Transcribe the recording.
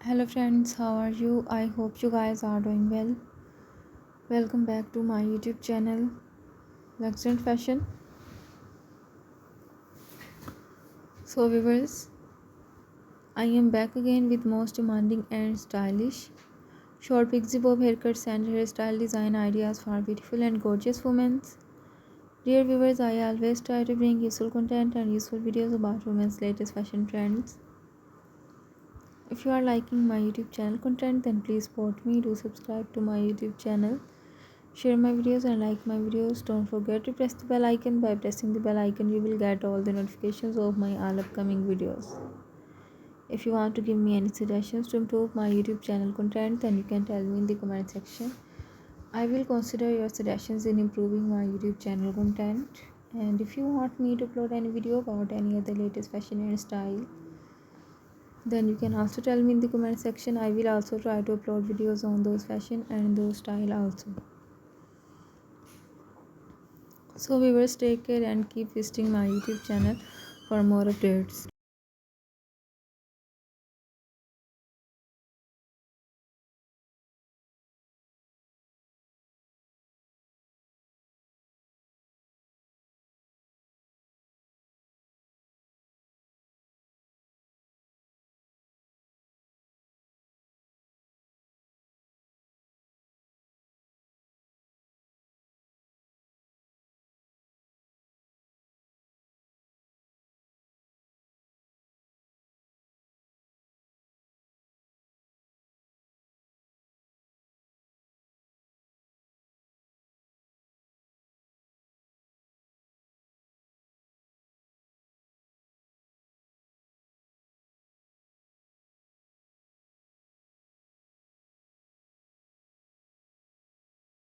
Hello friends, how are you? I hope you guys are doing well. Welcome back to my YouTube channel, Luxury Fashion. So viewers, I am back again with most demanding and stylish short pixie bob haircuts and hairstyle design ideas for beautiful and gorgeous women. Dear viewers, I always try to bring useful content and useful videos about women's latest fashion trends. If you are liking my YouTube channel content, then please support me. Do subscribe to my YouTube channel, share my videos and like my videos. Don't forget to press the bell icon. By pressing the bell icon, you will get all the notifications of my all upcoming videos. If you want to give me any suggestions to improve my YouTube channel content, then you can tell me in the comment section. I will consider your suggestions in improving my YouTube channel content. And if you want me to upload any video about any other latest fashion and style, then you can also tell me in the comment section. I will also try to upload videos on those fashion and those style also. So viewers, take care and keep visiting my YouTube channel for more updates.